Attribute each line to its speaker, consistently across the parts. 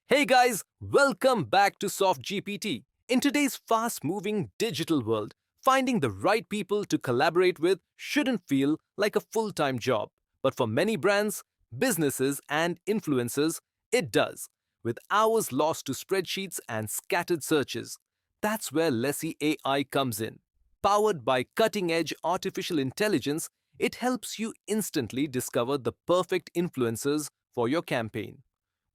Speaker 1: Hey guys, welcome back to SoftGPT. In today's fast moving digital world, finding the right people to collaborate with shouldn't feel like a full time job. But for many brands, businesses, and influencers, it does. With hours lost to spreadsheets and scattered searches. That's where Lessie AI comes in. Powered by cutting edge artificial intelligence, it helps you instantly discover the perfect influencers for your campaign.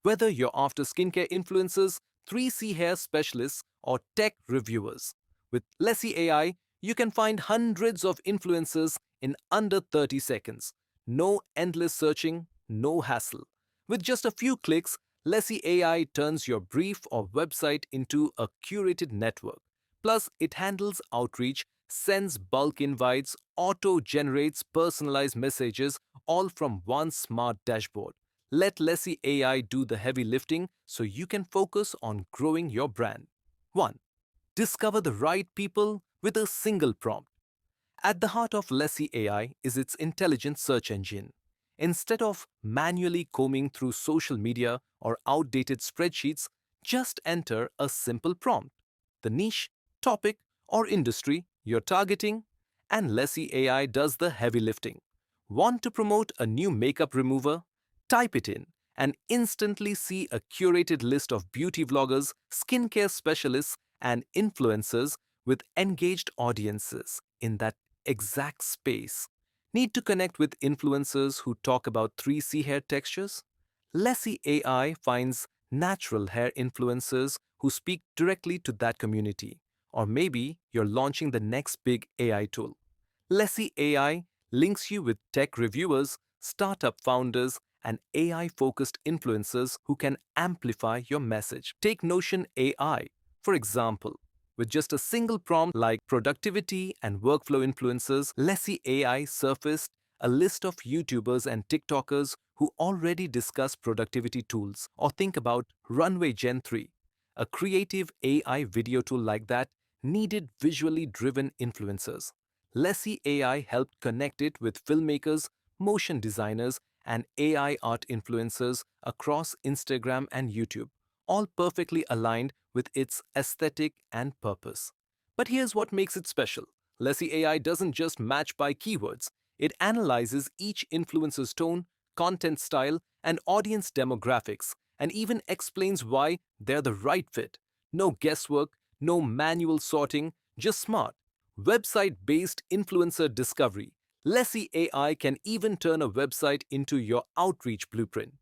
Speaker 1: Whether you're after skincare influencers, 3C hair specialists, or tech reviewers, with Lessie AI, you can find hundreds of influencers in under 30 seconds. No endless searching, no hassle. With just a few clicks, Lessie AI turns your brief or website into a curated network. Plus, it handles outreach, sends bulk invites, auto generates personalized messages, all from one smart dashboard. Let Lessie AI do the heavy lifting so you can focus on growing your brand. 1. Discover the right people with a single prompt. At the heart of Lessie AI is its intelligent search engine. Instead of manually combing through social media or outdated spreadsheets, just enter a simple prompt, the niche, topic, or industry you're targeting, and Lessie AI does the heavy lifting. Want to promote a new makeup remover? Type it in and instantly see a curated list of beauty vloggers, skincare specialists, and influencers with engaged audiences in that exact space. Need to connect with influencers who talk about 3C hair textures? Lessie AI finds natural hair influencers who speak directly to that community. Or maybe you're launching the next big AI tool. Lessie AI links you with tech reviewers, startup founders, and AI focused influencers who can amplify your message. Take Notion AI, for example. With just a single prompt like productivity and workflow influencers, Lessie AI surfaced a list of YouTubers and TikTokers who already discuss productivity tools. Or think about Runway Gen 3. A creative AI video tool like that needed visually driven influencers. Lessie AI helped connect it with filmmakers, motion designers, and AI art influencers across Instagram and YouTube, all perfectly aligned with its aesthetic and purpose. But here's what makes it special. Lessie AI doesn't just match by keywords, it analyzes each influencer's tone, content style, and audience demographics, and even explains why they're the right fit. No guesswork, no manual sorting, just smart, website based influencer discovery. Lessie AI can even turn a website into your outreach blueprint.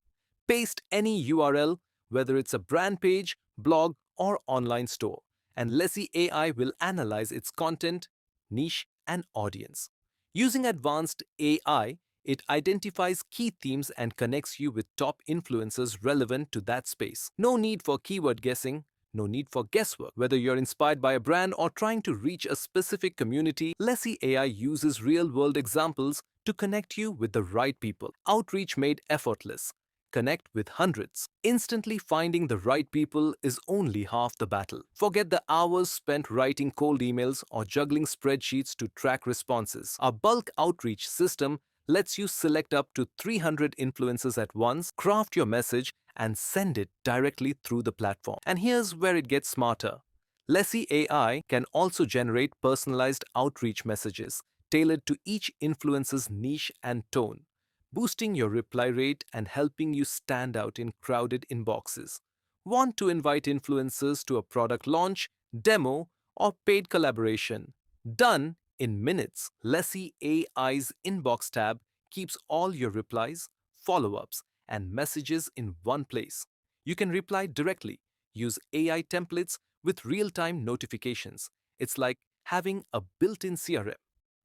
Speaker 1: Paste any URL, whether it's a brand page, blog, or online store, and Lessie AI will analyze its content, niche, and audience. Using advanced AI, it identifies key themes and connects you with top influencers relevant to that space. No need for keyword guessing, no need for guesswork. Whether you're inspired by a brand or trying to reach a specific community, Lessie AI uses real world examples to connect you with the right people. Outreach made effortless. Connect with hundreds. Instantly finding the right people is only half the battle. Forget the hours spent writing cold emails or juggling spreadsheets to track responses. Our bulk outreach system lets you select up to 300 influencers at once, craft your message, and send it directly through the platform. And here's where it gets smarter. Lessie AI can also generate personalized outreach messages tailored to each influencer's niche and tone, boosting your reply rate and helping you stand out in crowded inboxes. Want to invite influencers to a product launch, demo, or paid collaboration? Done in minutes. Lessie AI's inbox tab keeps all your replies, follow ups, and messages in one place. You can reply directly, use AI templates with real time notifications. It's like having a built in CRM,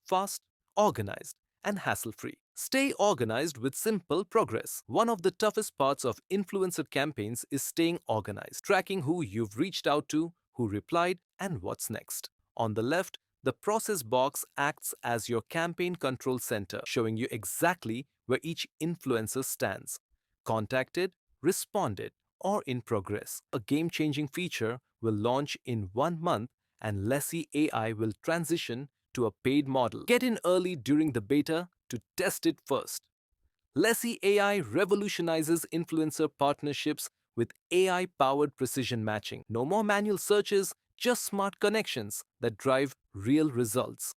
Speaker 1: fast, organized, and hassle free. Stay organized with simple progress. One of the toughest parts of influencer campaigns is staying organized, tracking who you've reached out to, who replied, and what's next. On the left, the process box acts as your campaign control center, showing you exactly where each influencer stands: contacted, responded, or in progress. A game changing feature will launch in 1 month, and Lessie AI will transition to a paid model. Get in early during the beta to test it first. Lessie AI revolutionizes influencer partnerships with AI-powered precision matching. No more manual searches, just smart connections that drive real results.